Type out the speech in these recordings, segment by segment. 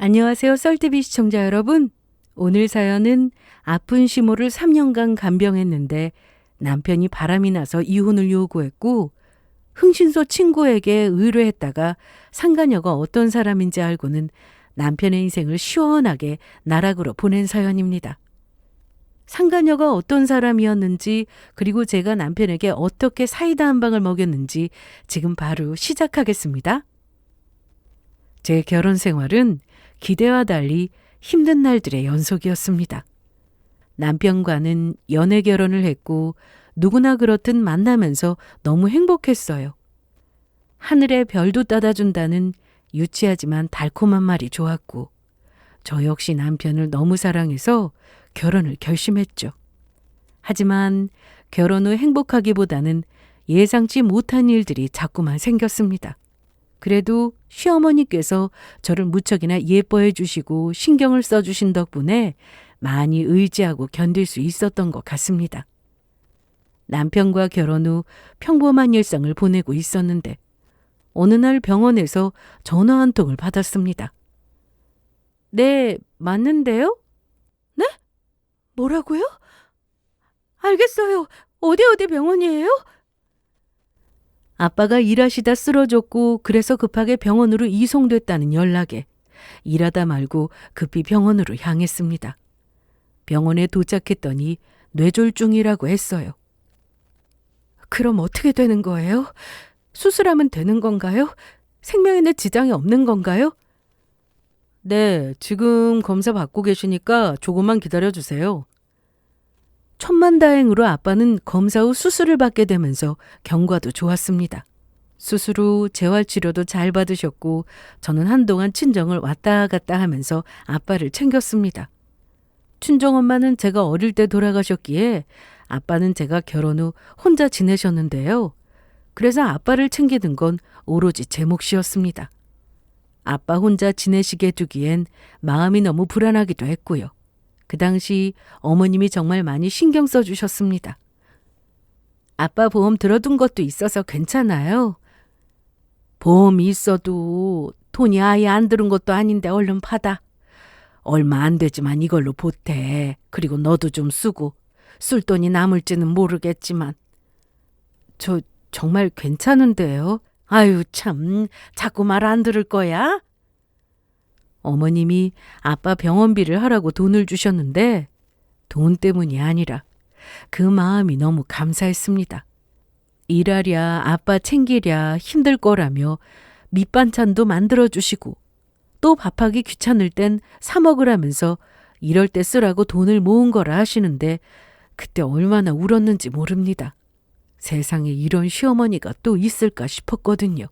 안녕하세요. 썰TV 시청자 여러분. 오늘 사연은 아픈 시모를 3년간 간병했는데 남편이 바람이 나서 이혼을 요구했고 흥신소 친구에게 의뢰했다가 상간녀가 어떤 사람인지 알고는 남편의 인생을 시원하게 나락으로 보낸 사연입니다. 상간녀가 어떤 사람이었는지 그리고 제가 남편에게 어떻게 사이다 한 방을 먹였는지 지금 바로 시작하겠습니다. 제 결혼 생활은 기대와 달리 힘든 날들의 연속이었습니다. 남편과는 연애 결혼을 했고 누구나 그렇듯 만나면서 너무 행복했어요. 하늘에 별도 따다준다는 유치하지만 달콤한 말이 좋았고 저 역시 남편을 너무 사랑해서 결혼을 결심했죠. 하지만 결혼 후 행복하기보다는 예상치 못한 일들이 자꾸만 생겼습니다. 그래도 시어머니께서 저를 무척이나 예뻐해 주시고 신경을 써주신 덕분에 많이 의지하고 견딜 수 있었던 것 같습니다. 남편과 결혼 후 평범한 일상을 보내고 있었는데 어느 날 병원에서 전화 한 통을 받았습니다. 네, 맞는데요? 네? 뭐라고요? 알겠어요. 어디 병원이에요? 아빠가 일하시다 쓰러졌고 그래서 급하게 병원으로 이송됐다는 연락에 일하다 말고 급히 병원으로 향했습니다. 병원에 도착했더니 뇌졸중이라고 했어요. 그럼 어떻게 되는 거예요? 수술하면 되는 건가요? 생명에는 지장이 없는 건가요? 네, 지금 검사 받고 계시니까 조금만 기다려주세요. 천만다행으로 아빠는 검사 후 수술을 받게 되면서 경과도 좋았습니다. 수술 후 재활치료도 잘 받으셨고 저는 한동안 친정을 왔다 갔다 하면서 아빠를 챙겼습니다. 친정엄마는 제가 어릴 때 돌아가셨기에 아빠는 제가 결혼 후 혼자 지내셨는데요. 그래서 아빠를 챙기는 건 오로지 제 몫이었습니다. 아빠 혼자 지내시게 두기엔 마음이 너무 불안하기도 했고요. 그 당시 어머님이 정말 많이 신경 써주셨습니다. 아빠 보험 들어둔 것도 있어서 괜찮아요. 보험이 있어도 돈이 아예 안 들은 것도 아닌데 얼른 받아. 얼마 안 되지만 이걸로 보태. 그리고 너도 좀 쓰고. 쓸 돈이 남을지는 모르겠지만. 저 정말 괜찮은데요. 아유 참, 자꾸 말 안 들을 거야? 어머님이 아빠 병원비를 하라고 돈을 주셨는데 돈 때문이 아니라 그 마음이 너무 감사했습니다. 일하랴 아빠 챙기랴 힘들 거라며 밑반찬도 만들어주시고 또 밥하기 귀찮을 땐 사 먹으라면서 이럴 때 쓰라고 돈을 모은 거라 하시는데 그때 얼마나 울었는지 모릅니다. 세상에 이런 시어머니가 또 있을까 싶었거든요.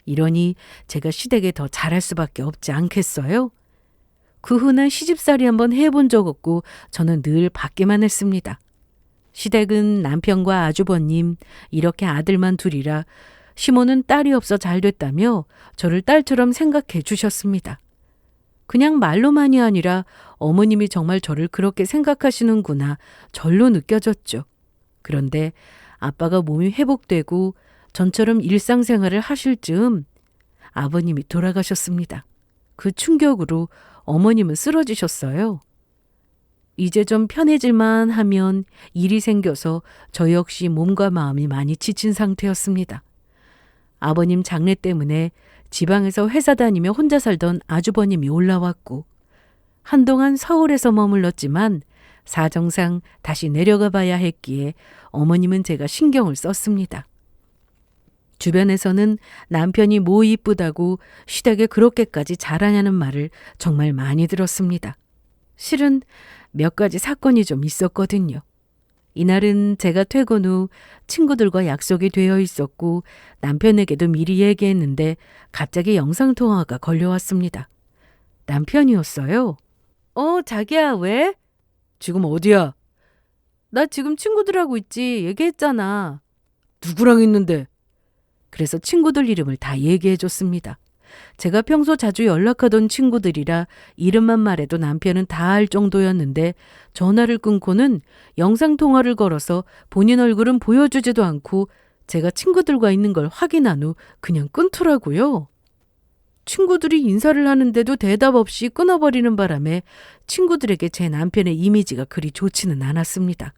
이러니 제가 시댁에 더 잘할 수밖에 없지 않겠어요? 그 후는 시집살이 한번 해본 적 없고 저는 늘 받기만 했습니다. 시댁은 남편과 아주버님 이렇게 아들만 둘이라 시모는 딸이 없어 잘 됐다며 저를 딸처럼 생각해 주셨습니다. 그냥 말로만이 아니라 어머님이 정말 저를 그렇게 생각하시는구나 절로 느껴졌죠. 그런데 아빠가 몸이 회복되고 전처럼 일상생활을 하실 즈음 아버님이 돌아가셨습니다. 그 충격으로 어머님은 쓰러지셨어요. 이제 좀 편해질만 하면 일이 생겨서 저 역시 몸과 마음이 많이 지친 상태였습니다. 아버님 장례 때문에 지방에서 회사 다니며 혼자 살던 아주버님이 올라왔고 한동안 서울에서 머물렀지만 사정상 다시 내려가 봐야 했기에 어머님은 제가 신경을 썼습니다. 주변에서는 남편이 뭐 이쁘다고 시댁에 그렇게까지 잘하냐는 말을 정말 많이 들었습니다. 실은 몇 가지 사건이 좀 있었거든요. 이날은 제가 퇴근 후 친구들과 약속이 되어 있었고 남편에게도 미리 얘기했는데 갑자기 영상통화가 걸려왔습니다. 남편이었어요. 자기야 왜? 지금 어디야? 나 지금 친구들하고 있지. 얘기했잖아. 누구랑 있는데? 그래서 친구들 이름을 다 얘기해 줬습니다. 제가 평소 자주 연락하던 친구들이라 이름만 말해도 남편은 다 알 정도였는데 전화를 끊고는 영상통화를 걸어서 본인 얼굴은 보여주지도 않고 제가 친구들과 있는 걸 확인한 후 그냥 끊더라고요. 친구들이 인사를 하는데도 대답 없이 끊어버리는 바람에 친구들에게 제 남편의 이미지가 그리 좋지는 않았습니다.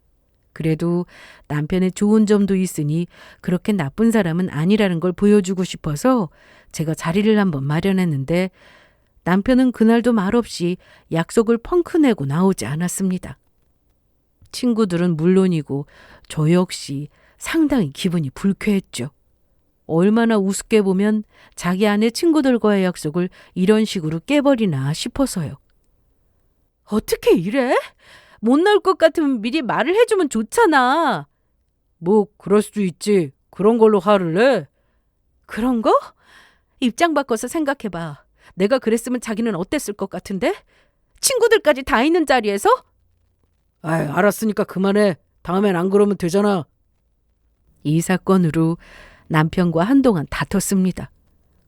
그래도 남편의 좋은 점도 있으니 그렇게 나쁜 사람은 아니라는 걸 보여주고 싶어서 제가 자리를 한번 마련했는데 남편은 그날도 말없이 약속을 펑크 내고 나오지 않았습니다. 친구들은 물론이고 저 역시 상당히 기분이 불쾌했죠. 얼마나 우습게 보면 자기 아내 친구들과의 약속을 이런 식으로 깨버리나 싶어서요. 어떻게 이래? 못 나올 것 같으면 미리 말을 해주면 좋잖아. 뭐 그럴 수도 있지. 그런 걸로 화를 내? 그런 거? 입장 바꿔서 생각해봐. 내가 그랬으면 자기는 어땠을 것 같은데? 친구들까지 다 있는 자리에서? 아이, 알았으니까 그만해. 다음엔 안 그러면 되잖아. 이 사건으로 남편과 한동안 다퉜습니다.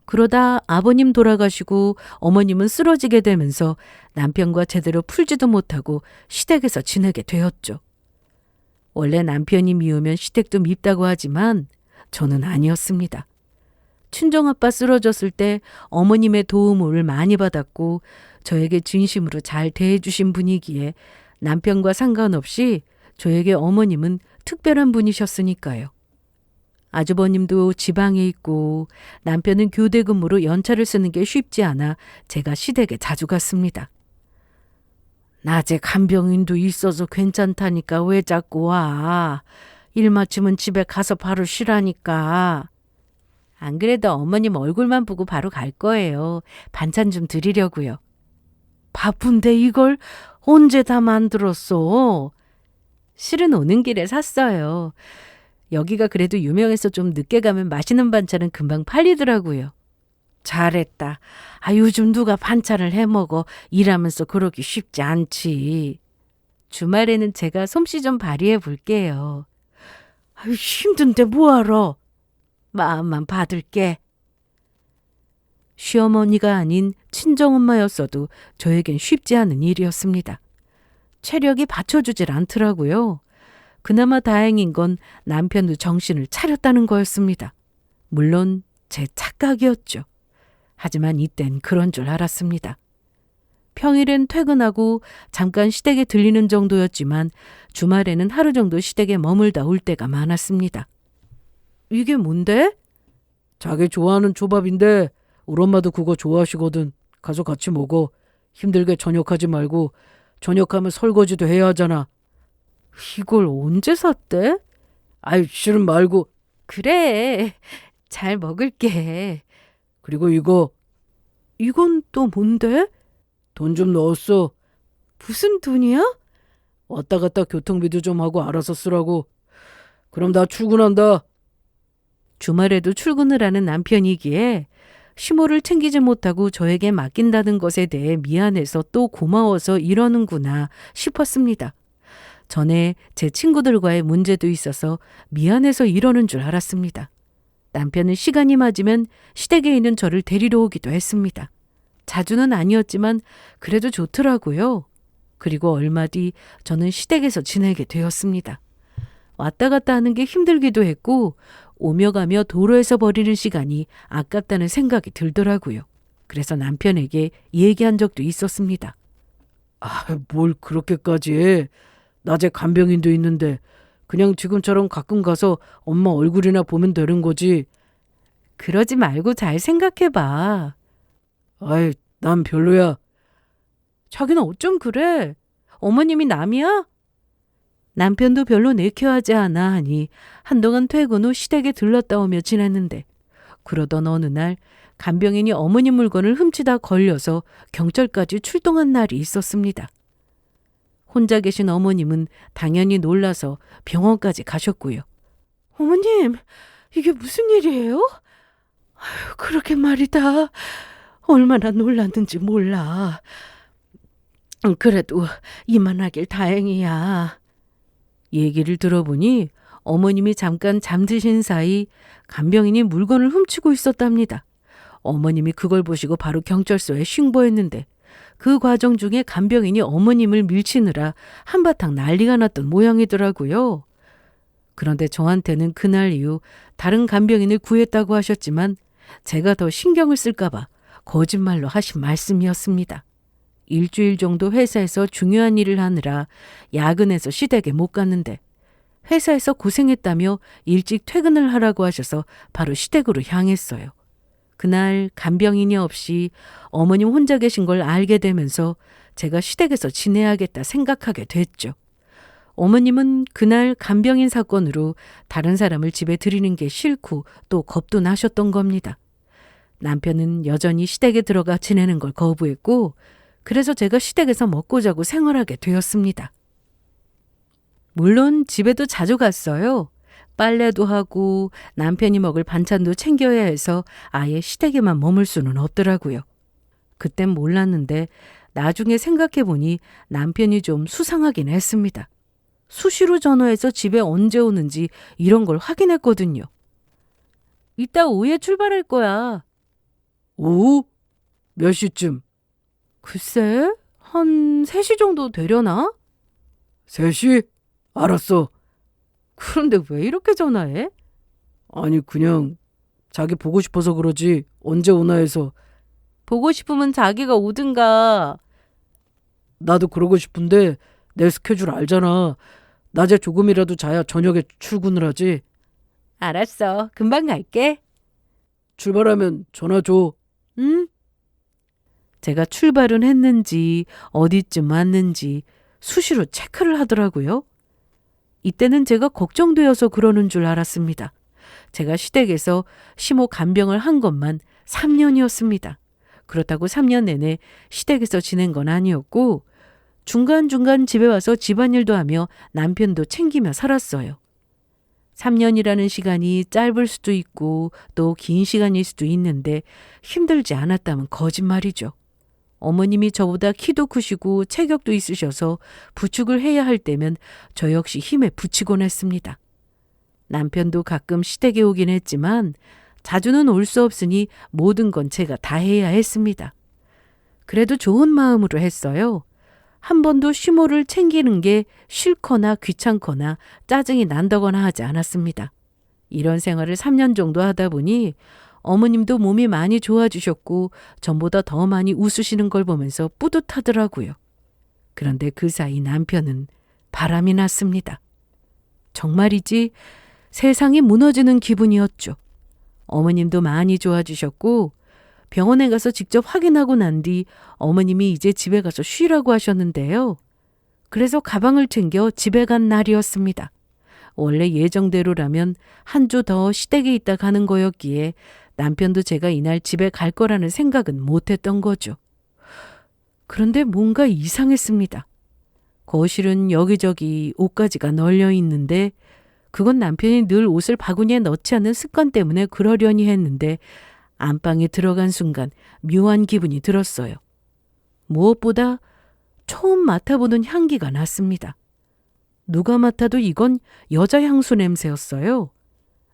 그러다 아버님 돌아가시고 어머님은 쓰러지게 되면서 남편과 제대로 풀지도 못하고 시댁에서 지내게 되었죠. 원래 남편이 미우면 시댁도 밉다고 하지만 저는 아니었습니다. 친정아빠 쓰러졌을 때 어머님의 도움을 많이 받았고 저에게 진심으로 잘 대해주신 분이기에 남편과 상관없이 저에게 어머님은 특별한 분이셨으니까요. 아주버님도 지방에 있고 남편은 교대 근무로 연차를 쓰는 게 쉽지 않아 제가 시댁에 자주 갔습니다. 낮에 간병인도 있어서 괜찮다니까 왜 자꾸 와. 일 마치면 집에 가서 바로 쉬라니까. 안 그래도 어머님 얼굴만 보고 바로 갈 거예요. 반찬 좀 드리려고요. 바쁜데 이걸 언제 다 만들었어? 실은 오는 길에 샀어요. 여기가 그래도 유명해서 좀 늦게 가면 맛있는 반찬은 금방 팔리더라고요. 잘했다. 요즘 누가 반찬을 해먹어. 일하면서 그러기 쉽지 않지. 주말에는 제가 솜씨 좀 발휘해 볼게요. 힘든데 뭐하러. 마음만 받을게. 시어머니가 아닌 친정엄마였어도 저에겐 쉽지 않은 일이었습니다. 체력이 받쳐주질 않더라고요. 그나마 다행인 건 남편도 정신을 차렸다는 거였습니다. 물론 제 착각이었죠. 하지만 이땐 그런 줄 알았습니다. 평일엔 퇴근하고 잠깐 시댁에 들리는 정도였지만 주말에는 하루 정도 시댁에 머물다 올 때가 많았습니다. 이게 뭔데? 자기 좋아하는 초밥인데 우리 엄마도 그거 좋아하시거든. 가서 같이 먹어. 힘들게 저녁하지 말고 저녁하면 설거지도 해야 하잖아. 이걸 언제 샀대? 아이, 싫음 말고. 그래, 잘 먹을게. 그리고 이거. 이건 또 뭔데? 돈 좀 넣었어. 무슨 돈이야? 왔다 갔다 교통비도 좀 하고 알아서 쓰라고. 그럼 나 출근한다. 주말에도 출근을 하는 남편이기에 시모를 챙기지 못하고 저에게 맡긴다는 것에 대해 미안해서 또 고마워서 이러는구나 싶었습니다. 전에 제 친구들과의 문제도 있어서 미안해서 이러는 줄 알았습니다. 남편은 시간이 맞으면 시댁에 있는 저를 데리러 오기도 했습니다. 자주는 아니었지만 그래도 좋더라고요. 그리고 얼마 뒤 저는 시댁에서 지내게 되었습니다. 왔다 갔다 하는 게 힘들기도 했고 오며 가며 도로에서 버리는 시간이 아깝다는 생각이 들더라고요. 그래서 남편에게 얘기한 적도 있었습니다. 뭘 그렇게까지 해. 낮에 간병인도 있는데 그냥 지금처럼 가끔 가서 엄마 얼굴이나 보면 되는 거지. 그러지 말고 잘 생각해봐. 아이, 난 별로야. 자기는 어쩜 그래? 어머님이 남이야? 남편도 별로 내켜하지 않아 하니 한동안 퇴근 후 시댁에 들렀다 오며 지냈는데 그러던 어느 날 간병인이 어머님 물건을 훔치다 걸려서 경찰까지 출동한 날이 있었습니다. 혼자 계신 어머님은 당연히 놀라서 병원까지 가셨고요. 어머님, 이게 무슨 일이에요? 그렇게 말이다. 얼마나 놀랐는지 몰라. 그래도 이만하길 다행이야. 얘기를 들어보니 어머님이 잠깐 잠드신 사이 간병인이 물건을 훔치고 있었답니다. 어머님이 그걸 보시고 바로 경찰서에 신고했는데 그 과정 중에 간병인이 어머님을 밀치느라 한바탕 난리가 났던 모양이더라고요. 그런데 저한테는 그날 이후 다른 간병인을 구했다고 하셨지만 제가 더 신경을 쓸까 봐 거짓말로 하신 말씀이었습니다. 일주일 정도 회사에서 중요한 일을 하느라 야근해서 시댁에 못 갔는데 회사에서 고생했다며 일찍 퇴근을 하라고 하셔서 바로 시댁으로 향했어요. 그날 간병인이 없이 어머님 혼자 계신 걸 알게 되면서 제가 시댁에서 지내야겠다 생각하게 됐죠. 어머님은 그날 간병인 사건으로 다른 사람을 집에 들이는 게 싫고 또 겁도 나셨던 겁니다. 남편은 여전히 시댁에 들어가 지내는 걸 거부했고 그래서 제가 시댁에서 먹고 자고 생활하게 되었습니다. 물론 집에도 자주 갔어요. 빨래도 하고 남편이 먹을 반찬도 챙겨야 해서 아예 시댁에만 머물 수는 없더라고요. 그땐 몰랐는데 나중에 생각해보니 남편이 좀 수상하긴 했습니다. 수시로 전화해서 집에 언제 오는지 이런 걸 확인했거든요. 이따 오후에 출발할 거야. 오후? 몇 시쯤? 글쎄, 한 3시 정도 되려나? 3시? 알았어. 그런데 왜 이렇게 전화해? 아니 그냥 자기 보고 싶어서 그러지 언제 오나 해서. 보고 싶으면 자기가 오든가. 나도 그러고 싶은데 내 스케줄 알잖아. 낮에 조금이라도 자야 저녁에 출근을 하지. 알았어. 금방 갈게. 출발하면 전화 줘. 응? 제가 출발은 했는지 어디쯤 왔는지 수시로 체크를 하더라고요. 이때는 제가 걱정되어서 그러는 줄 알았습니다. 제가 시댁에서 시모 간병을 한 것만 3년이었습니다. 그렇다고 3년 내내 시댁에서 지낸 건 아니었고 중간중간 집에 와서 집안일도 하며 남편도 챙기며 살았어요. 3년이라는 시간이 짧을 수도 있고 또 긴 시간일 수도 있는데 힘들지 않았다면 거짓말이죠. 어머님이 저보다 키도 크시고 체격도 있으셔서 부축을 해야 할 때면 저 역시 힘에 부치곤 했습니다. 남편도 가끔 시댁에 오긴 했지만 자주는 올 수 없으니 모든 건 제가 다 해야 했습니다. 그래도 좋은 마음으로 했어요. 한 번도 시모를 챙기는 게 싫거나 귀찮거나 짜증이 난다거나 하지 않았습니다. 이런 생활을 3년 정도 하다 보니 어머님도 몸이 많이 좋아지셨고 전보다 더 많이 웃으시는 걸 보면서 뿌듯하더라고요. 그런데 그 사이 남편은 바람이 났습니다. 정말이지 세상이 무너지는 기분이었죠. 어머님도 많이 좋아지셨고 병원에 가서 직접 확인하고 난 뒤 어머님이 이제 집에 가서 쉬라고 하셨는데요. 그래서 가방을 챙겨 집에 간 날이었습니다. 원래 예정대로라면 한 주 더 시댁에 있다 가는 거였기에 남편도 제가 이날 집에 갈 거라는 생각은 못했던 거죠. 그런데 뭔가 이상했습니다. 거실은 여기저기 옷가지가 널려 있는데 그건 남편이 늘 옷을 바구니에 넣지 않는 습관 때문에 그러려니 했는데 안방에 들어간 순간 묘한 기분이 들었어요. 무엇보다 처음 맡아보는 향기가 났습니다. 누가 맡아도 이건 여자 향수 냄새였어요.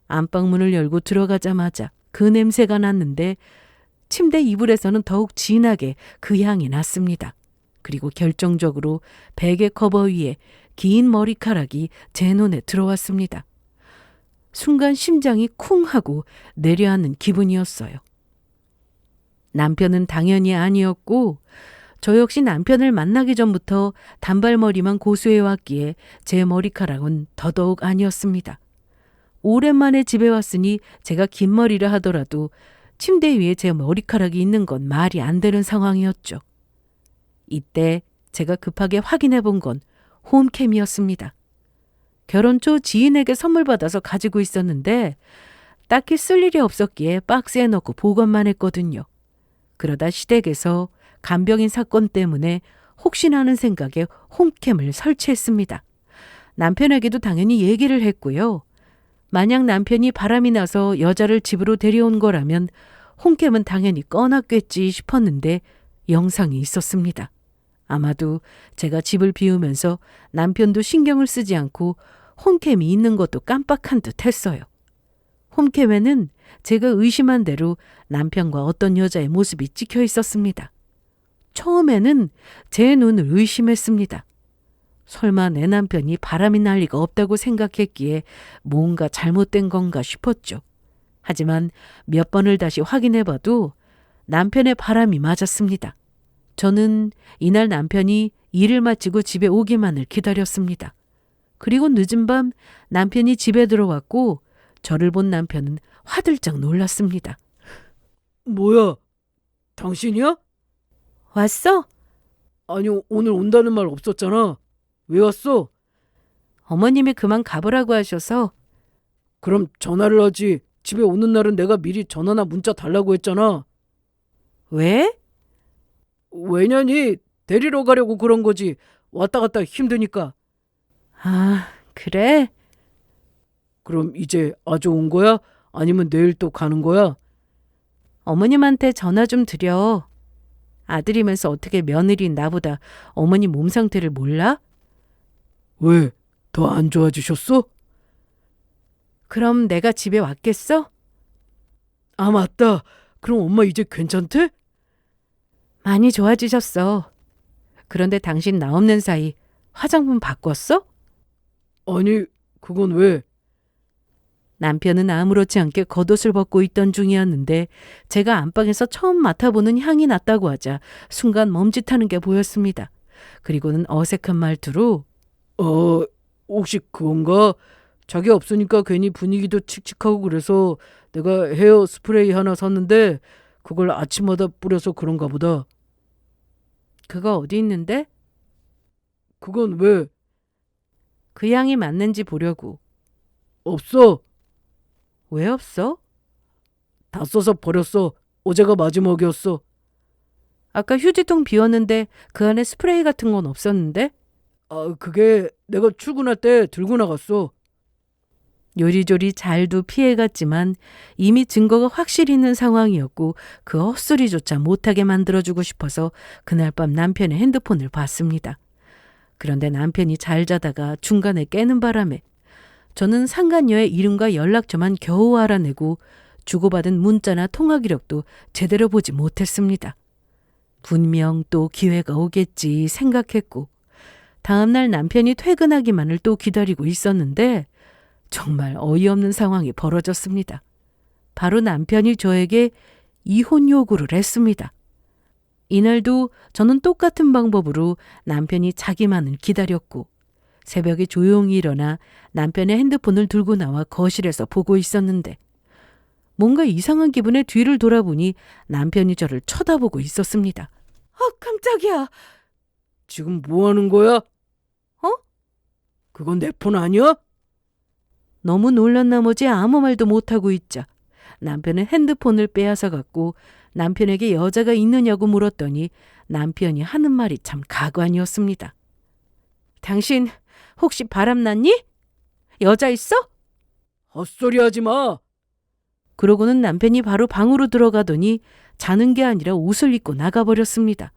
안방문을 열고 들어가자마자 그 냄새가 났는데 침대 이불에서는 더욱 진하게 그 향이 났습니다. 그리고 결정적으로 베개 커버 위에 긴 머리카락이 제 눈에 들어왔습니다. 순간 심장이 쿵 하고 내려앉는 기분이었어요. 남편은 당연히 아니었고 저 역시 남편을 만나기 전부터 단발머리만 고수해왔기에 제 머리카락은 더더욱 아니었습니다. 오랜만에 집에 왔으니 제가 긴 머리를 하더라도 침대 위에 제 머리카락이 있는 건 말이 안 되는 상황이었죠. 이때 제가 급하게 확인해 본 건 홈캠이었습니다. 결혼 초 지인에게 선물 받아서 가지고 있었는데 딱히 쓸 일이 없었기에 박스에 넣고 보관만 했거든요. 그러다 시댁에서 간병인 사건 때문에 혹시나 하는 생각에 홈캠을 설치했습니다. 남편에게도 당연히 얘기를 했고요. 만약 남편이 바람이 나서 여자를 집으로 데려온 거라면 홈캠은 당연히 꺼놨겠지 싶었는데 영상이 있었습니다. 아마도 제가 집을 비우면서 남편도 신경을 쓰지 않고 홈캠이 있는 것도 깜빡한 듯 했어요. 홈캠에는 제가 의심한 대로 남편과 어떤 여자의 모습이 찍혀 있었습니다. 처음에는 제 눈을 의심했습니다. 설마 내 남편이 바람이 날 리가 없다고 생각했기에 뭔가 잘못된 건가 싶었죠. 하지만 몇 번을 다시 확인해봐도 남편의 바람이 맞았습니다. 저는 이날 남편이 일을 마치고 집에 오기만을 기다렸습니다. 그리고 늦은 밤 남편이 집에 들어왔고 저를 본 남편은 화들짝 놀랐습니다. 뭐야? 당신이야? 왔어? 아니, 오늘 온다는 말 없었잖아. 왜 왔어? 어머님이 그만 가보라고 하셔서. 그럼 전화를 하지. 집에 오는 날은 내가 미리 전화나 문자 달라고 했잖아. 왜? 왜냐니? 데리러 가려고 그런 거지. 왔다 갔다 힘드니까. 아, 그래? 그럼 이제 아주 온 거야? 아니면 내일 또 가는 거야? 어머님한테 전화 좀 드려. 아들이면서 어떻게 며느리인 나보다 어머니 몸 상태를 몰라? 왜? 더 안 좋아지셨어? 그럼 내가 집에 왔겠어? 아, 맞다. 그럼 엄마 이제 괜찮대? 많이 좋아지셨어. 그런데 당신 나 없는 사이 화장품 바꿨어? 아니, 그건 왜? 남편은 아무렇지 않게 겉옷을 벗고 있던 중이었는데 제가 안방에서 처음 맡아보는 향이 났다고 하자 순간 멈칫하는 게 보였습니다. 그리고는 어색한 말투로 혹시 그건가? 자기 없으니까 괜히 분위기도 칙칙하고 그래서 내가 헤어 스프레이 하나 샀는데 그걸 아침마다 뿌려서 그런가 보다. 그거 어디 있는데? 그건 왜? 그 향이 맞는지 보려고. 없어. 왜 없어? 다 써서 버렸어. 어제가 마지막이었어. 아까 휴지통 비웠는데 그 안에 스프레이 같은 건 없었는데? 그게 내가 출근할 때 들고 나갔어. 요리조리 잘도 피해갔지만 이미 증거가 확실히 있는 상황이었고 그 헛소리조차 못하게 만들어주고 싶어서 그날 밤 남편의 핸드폰을 봤습니다. 그런데 남편이 잘 자다가 중간에 깨는 바람에 저는 상간녀의 이름과 연락처만 겨우 알아내고 주고받은 문자나 통화 기록도 제대로 보지 못했습니다. 분명 또 기회가 오겠지 생각했고 다음날 남편이 퇴근하기만을 또 기다리고 있었는데 정말 어이없는 상황이 벌어졌습니다. 바로 남편이 저에게 이혼 요구를 했습니다. 이날도 저는 똑같은 방법으로 남편이 자기만을 기다렸고 새벽에 조용히 일어나 남편의 핸드폰을 들고 나와 거실에서 보고 있었는데 뭔가 이상한 기분에 뒤를 돌아보니 남편이 저를 쳐다보고 있었습니다. 깜짝이야. 지금 뭐 하는 거야? 그건 내 폰 아니야? 너무 놀란 나머지 아무 말도 못하고 있자 남편은 핸드폰을 빼앗아 갖고 남편에게 여자가 있느냐고 물었더니 남편이 하는 말이 참 가관이었습니다. 당신 혹시 바람났니? 여자 있어? 헛소리 하지 마. 그러고는 남편이 바로 방으로 들어가더니 자는 게 아니라 옷을 입고 나가버렸습니다.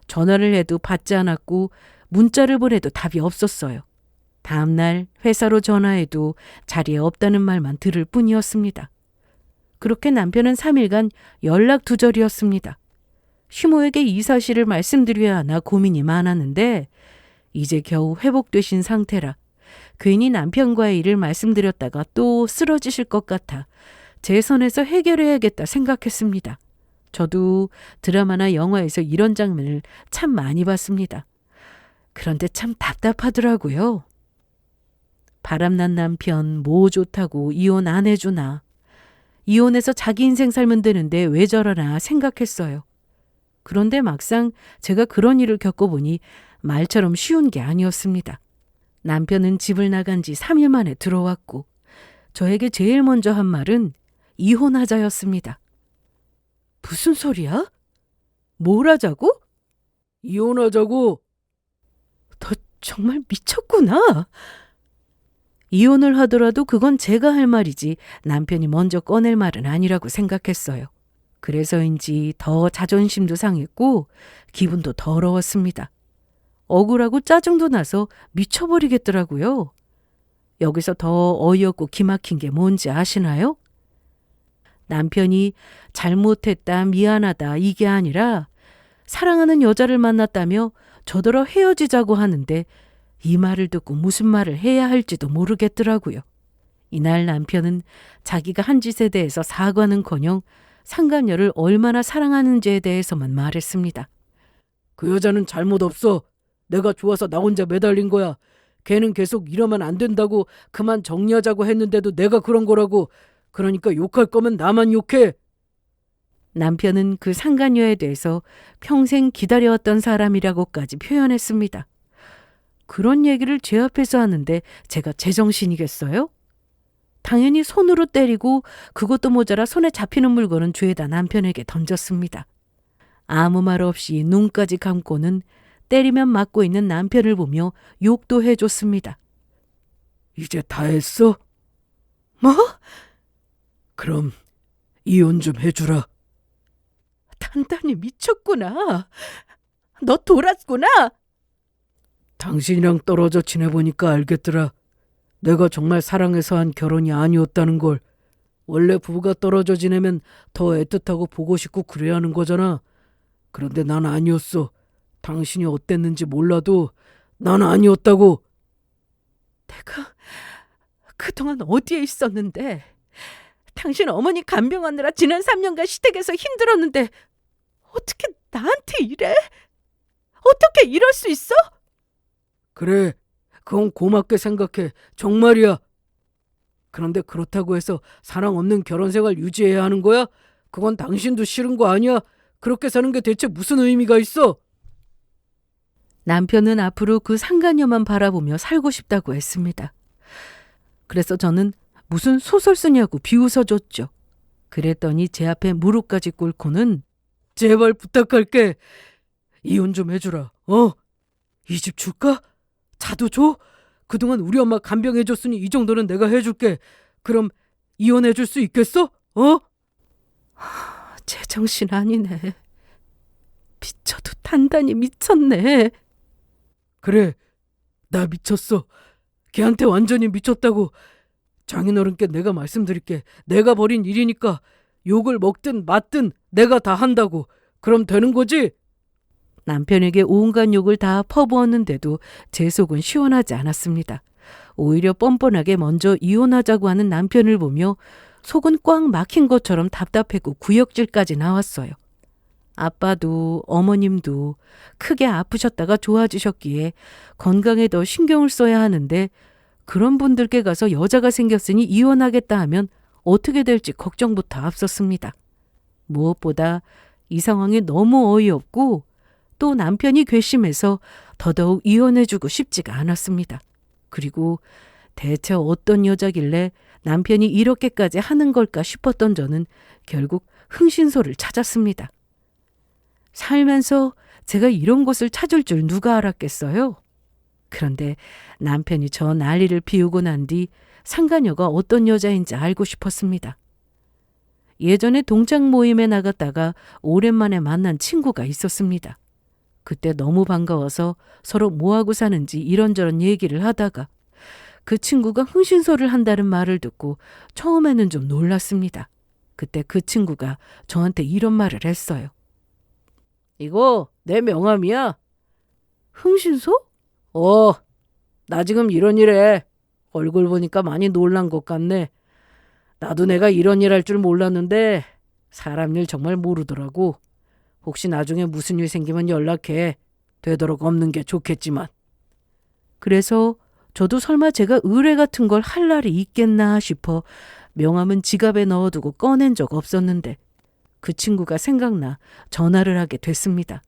전화를 해도 받지 않았고 문자를 보내도 답이 없었어요. 다음날 회사로 전화해도 자리에 없다는 말만 들을 뿐이었습니다. 그렇게 남편은 3일간 연락 두절이었습니다. 휴모에게 이 사실을 말씀드려야 하나 고민이 많았는데 이제 겨우 회복되신 상태라 괜히 남편과의 일을 말씀드렸다가 또 쓰러지실 것 같아 제 선에서 해결해야겠다 생각했습니다. 저도 드라마나 영화에서 이런 장면을 참 많이 봤습니다. 그런데 참 답답하더라고요. 바람난 남편 뭐 좋다고 이혼 안 해주나. 이혼해서 자기 인생 살면 되는데 왜 저러나 생각했어요. 그런데 막상 제가 그런 일을 겪어보니 말처럼 쉬운 게 아니었습니다. 남편은 집을 나간 지 3일 만에 들어왔고 저에게 제일 먼저 한 말은 이혼하자였습니다. 무슨 소리야? 뭘 하자고? 이혼하자고. 너 정말 미쳤구나. 이혼을 하더라도 그건 제가 할 말이지 남편이 먼저 꺼낼 말은 아니라고 생각했어요. 그래서인지 더 자존심도 상했고 기분도 더러웠습니다. 억울하고 짜증도 나서 미쳐버리겠더라고요. 여기서 더 어이없고 기막힌 게 뭔지 아시나요? 남편이 잘못했다, 미안하다 이게 아니라 사랑하는 여자를 만났다며 저더러 헤어지자고 하는데 이 말을 듣고 무슨 말을 해야 할지도 모르겠더라고요. 이날 남편은 자기가 한 짓에 대해서 사과는커녕 상간녀를 얼마나 사랑하는지에 대해서만 말했습니다. 그 여자는 잘못 없어. 내가 좋아서 나 혼자 매달린 거야. 걔는 계속 이러면 안 된다고 그만 정리하자고 했는데도 내가 그런 거라고. 그러니까 욕할 거면 나만 욕해. 남편은 그 상간녀에 대해서 평생 기다려왔던 사람이라고까지 표현했습니다. 그런 얘기를 제 앞에서 하는데 제가 제정신이겠어요? 당연히 손으로 때리고 그것도 모자라 손에 잡히는 물건은 죄다 남편에게 던졌습니다. 아무 말 없이 눈까지 감고는 때리면 맞고 있는 남편을 보며 욕도 해줬습니다. 이제 다 했어? 뭐? 그럼 이혼 좀 해주라. 단단히 미쳤구나. 너 돌았구나. 당신이랑 떨어져 지내보니까 알겠더라. 내가 정말 사랑해서 한 결혼이 아니었다는 걸. 원래 부부가 떨어져 지내면 더 애틋하고 보고 싶고 그래야 하는 거잖아. 그런데 난 아니었어. 당신이 어땠는지 몰라도 난 아니었다고. 내가 그동안 어디에 있었는데. 당신 어머니 간병하느라 지난 3년간 시댁에서 힘들었는데 어떻게 나한테 이래? 어떻게 이럴 수 있어? 그래, 그건 고맙게 생각해. 정말이야. 그런데 그렇다고 해서 사랑 없는 결혼 생활 유지해야 하는 거야? 그건 당신도 싫은 거 아니야? 그렇게 사는 게 대체 무슨 의미가 있어? 남편은 앞으로 그 상간녀만 바라보며 살고 싶다고 했습니다. 그래서 저는 무슨 소설 쓰냐고 비웃어줬죠. 그랬더니 제 앞에 무릎까지 꿇고는 제발 부탁할게. 이혼 좀 해주라. 이 집 줄까? 차도 줘? 그동안 우리 엄마 간병해줬으니 이 정도는 내가 해줄게. 그럼 이혼해줄 수 있겠어? 제정신 아니네. 미쳐도 단단히 미쳤네. 그래, 나 미쳤어. 걔한테 완전히 미쳤다고. 장인어른께 내가 말씀드릴게. 내가 벌인 일이니까 욕을 먹든 맞든 내가 다 한다고. 그럼 되는 거지? 남편에게 온갖 욕을 다 퍼부었는데도 제 속은 시원하지 않았습니다. 오히려 뻔뻔하게 먼저 이혼하자고 하는 남편을 보며 속은 꽉 막힌 것처럼 답답했고 구역질까지 나왔어요. 아빠도 어머님도 크게 아프셨다가 좋아지셨기에 건강에 더 신경을 써야 하는데 그런 분들께 가서 여자가 생겼으니 이혼하겠다 하면 어떻게 될지 걱정부터 앞섰습니다. 무엇보다 이 상황이 너무 어이없고 또 남편이 괘씸해서 더더욱 이혼해주고 싶지가 않았습니다. 그리고 대체 어떤 여자길래 남편이 이렇게까지 하는 걸까 싶었던 저는 결국 흥신소를 찾았습니다. 살면서 제가 이런 곳을 찾을 줄 누가 알았겠어요? 그런데 남편이 저 난리를 피우고 난 뒤 상간녀가 어떤 여자인지 알고 싶었습니다. 예전에 동창 모임에 나갔다가 오랜만에 만난 친구가 있었습니다. 그때 너무 반가워서 서로 뭐하고 사는지 이런저런 얘기를 하다가 그 친구가 흥신소를 한다는 말을 듣고 처음에는 좀 놀랐습니다. 그때 그 친구가 저한테 이런 말을 했어요. 이거 내 명함이야. 흥신소? 나 지금 이런 일 해. 얼굴 보니까 많이 놀란 것 같네. 나도 내가 이런 일 할 줄 몰랐는데 사람 일 정말 모르더라고. 혹시 나중에 무슨 일 생기면 연락해. 되도록 없는 게 좋겠지만. 그래서 저도 설마 제가 의뢰 같은 걸 할 날이 있겠나 싶어 명함은 지갑에 넣어두고 꺼낸 적 없었는데 그 친구가 생각나 전화를 하게 됐습니다.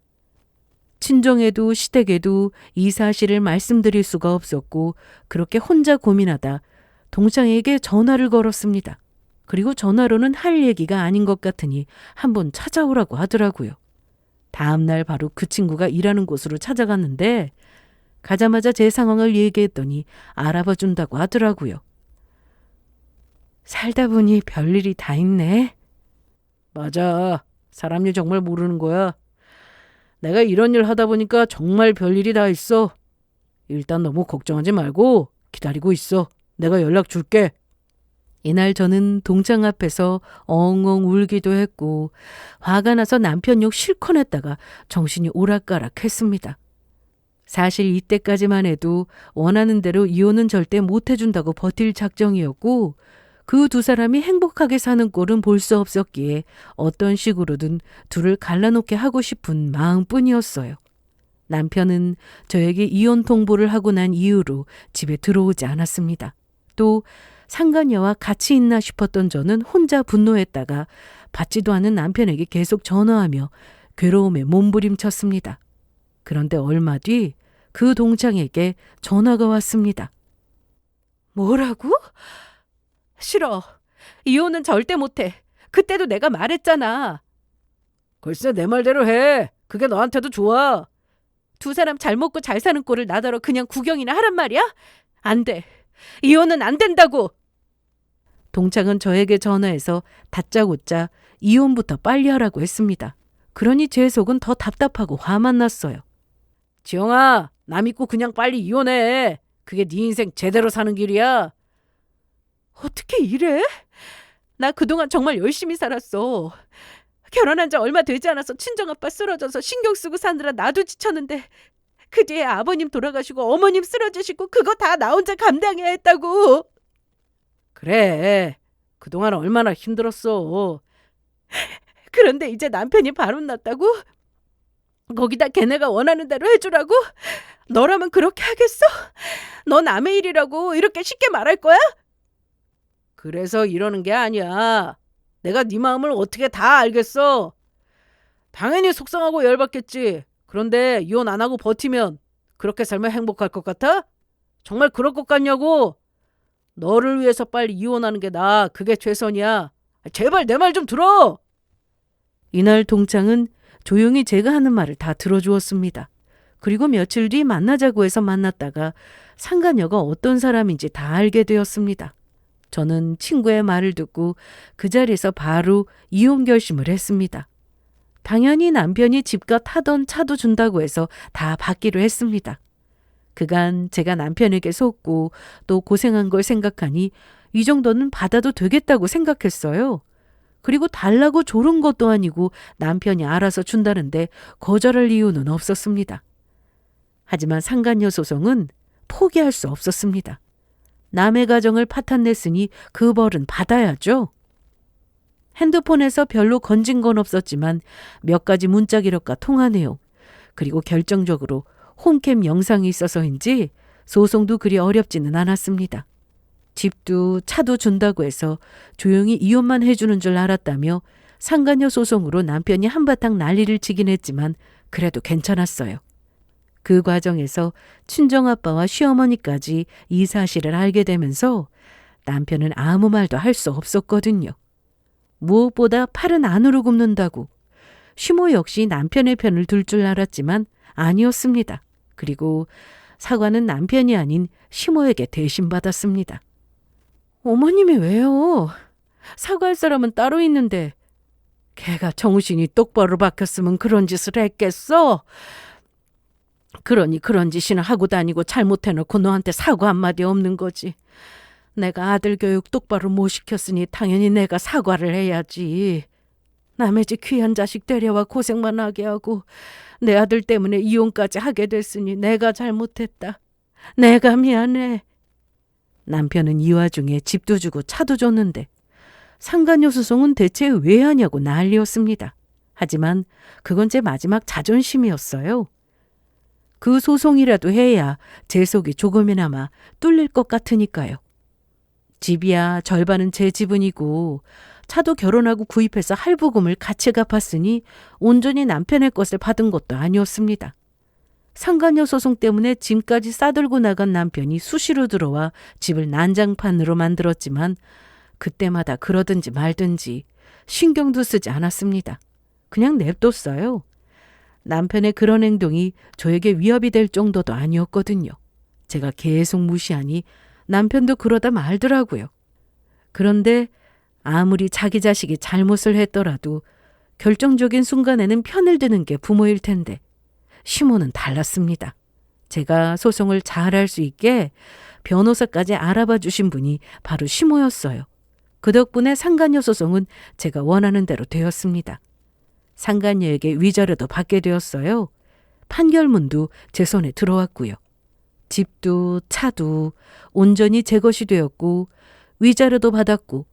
친정에도 시댁에도 이 사실을 말씀드릴 수가 없었고 그렇게 혼자 고민하다 동창에게 전화를 걸었습니다. 그리고 전화로는 할 얘기가 아닌 것 같으니 한번 찾아오라고 하더라고요. 다음 날 바로 그 친구가 일하는 곳으로 찾아갔는데 가자마자 제 상황을 얘기했더니 알아봐 준다고 하더라고요. 살다 보니 별일이 다 있네. 맞아. 사람 일 정말 모르는 거야. 내가 이런 일 하다 보니까 정말 별일이 다 있어. 일단 너무 걱정하지 말고 기다리고 있어. 내가 연락 줄게. 이날 저는 동창 앞에서 엉엉 울기도 했고 화가 나서 남편 욕 실컷 했다가 정신이 오락가락했습니다. 사실 이때까지만 해도 원하는 대로 이혼은 절대 못 해준다고 버틸 작정이었고 그 두 사람이 행복하게 사는 꼴은 볼 수 없었기에 어떤 식으로든 둘을 갈라놓게 하고 싶은 마음뿐이었어요. 남편은 저에게 이혼 통보를 하고 난 이후로 집에 들어오지 않았습니다. 또 상간녀와 같이 있나 싶었던 저는 혼자 분노했다가 받지도 않은 남편에게 계속 전화하며 괴로움에 몸부림쳤습니다. 그런데 얼마 뒤 그 동창에게 전화가 왔습니다. 뭐라고? 싫어. 이혼은 절대 못해. 그때도 내가 말했잖아. 글쎄 내 말대로 해. 그게 너한테도 좋아. 두 사람 잘 먹고 잘 사는 꼴을 나더러 그냥 구경이나 하란 말이야? 안 돼. 이혼은 안 된다고. 동창은 저에게 전화해서 다짜고짜 이혼부터 빨리 하라고 했습니다. 그러니 제 속은 더 답답하고 화만 났어요. 지영아, 나 믿고 그냥 빨리 이혼해. 그게 네 인생 제대로 사는 길이야. 어떻게 이래? 나 그동안 정말 열심히 살았어. 결혼한 지 얼마 되지 않아서 친정아빠 쓰러져서 신경 쓰고 사느라 나도 지쳤는데 그 뒤에 아버님 돌아가시고 어머님 쓰러지시고 그거 다 나 혼자 감당해야 했다고. 그래. 그동안 얼마나 힘들었어. 그런데 이제 남편이 바람 났다고? 거기다 걔네가 원하는 대로 해주라고? 너라면 그렇게 하겠어? 너 남의 일이라고 이렇게 쉽게 말할 거야? 그래서 이러는 게 아니야. 내가 네 마음을 어떻게 다 알겠어. 당연히 속상하고 열받겠지. 그런데 이혼 안 하고 버티면 그렇게 살면 행복할 것 같아? 정말 그럴 것 같냐고. 너를 위해서 빨리 이혼하는 게 나아. 그게 최선이야. 제발 내 말 좀 들어. 이날 동창은 조용히 제가 하는 말을 다 들어주었습니다. 그리고 며칠 뒤 만나자고 해서 만났다가 상간녀가 어떤 사람인지 다 알게 되었습니다. 저는 친구의 말을 듣고 그 자리에서 바로 이혼 결심을 했습니다. 당연히 남편이 집과 타던 차도 준다고 해서 다 받기로 했습니다. 그간 제가 남편에게 속고 또 고생한 걸 생각하니 이 정도는 받아도 되겠다고 생각했어요. 그리고 달라고 조른 것도 아니고 남편이 알아서 준다는데 거절할 이유는 없었습니다. 하지만 상간녀 소송은 포기할 수 없었습니다. 남의 가정을 파탄냈으니 그 벌은 받아야죠. 핸드폰에서 별로 건진 건 없었지만 몇 가지 문자 기록과 통화 내용, 그리고 결정적으로 홈캠 영상이 있어서인지 소송도 그리 어렵지는 않았습니다. 집도 차도 준다고 해서 조용히 이혼만 해주는 줄 알았다며 상간녀 소송으로 남편이 한바탕 난리를 치긴 했지만 그래도 괜찮았어요. 그 과정에서 친정아빠와 시어머니까지 이 사실을 알게 되면서 남편은 아무 말도 할 수 없었거든요. 무엇보다 팔은 안으로 굽는다고. 시모 역시 남편의 편을 들 줄 알았지만 아니었습니다. 그리고 사과는 남편이 아닌 시모에게 대신 받았습니다. 어머님이 왜요? 사과할 사람은 따로 있는데 걔가 정신이 똑바로 박혔으면 그런 짓을 했겠어? 그러니 그런 짓이나 하고 다니고 잘못해놓고 너한테 사과 한마디 없는 거지. 내가 아들 교육 똑바로 못 시켰으니 당연히 내가 사과를 해야지. 남의 집 귀한 자식 데려와 고생만 하게 하고 내 아들 때문에 이혼까지 하게 됐으니 내가 잘못했다. 내가 미안해. 남편은 이 와중에 집도 주고 차도 줬는데 상간녀 소송은 대체 왜 하냐고 난리였습니다. 하지만 그건 제 마지막 자존심이었어요. 그 소송이라도 해야 제 속이 조금이나마 뚫릴 것 같으니까요. 집이야 절반은 제 지분이고 차도 결혼하고 구입해서 할부금을 같이 갚았으니 온전히 남편의 것을 받은 것도 아니었습니다. 상간녀 소송 때문에 짐까지 싸들고 나간 남편이 수시로 들어와 집을 난장판으로 만들었지만 그때마다 그러든지 말든지 신경도 쓰지 않았습니다. 그냥 냅뒀어요. 남편의 그런 행동이 저에게 위협이 될 정도도 아니었거든요. 제가 계속 무시하니 남편도 그러다 말더라고요. 그런데 아무리 자기 자식이 잘못을 했더라도 결정적인 순간에는 편을 드는 게 부모일 텐데 시모는 달랐습니다. 제가 소송을 잘할 수 있게 변호사까지 알아봐 주신 분이 바로 시모였어요. 그 덕분에 상간녀 소송은 제가 원하는 대로 되었습니다. 상간녀에게 위자료도 받게 되었어요. 판결문도 제 손에 들어왔고요. 집도 차도 온전히 제 것이 되었고 위자료도 받았고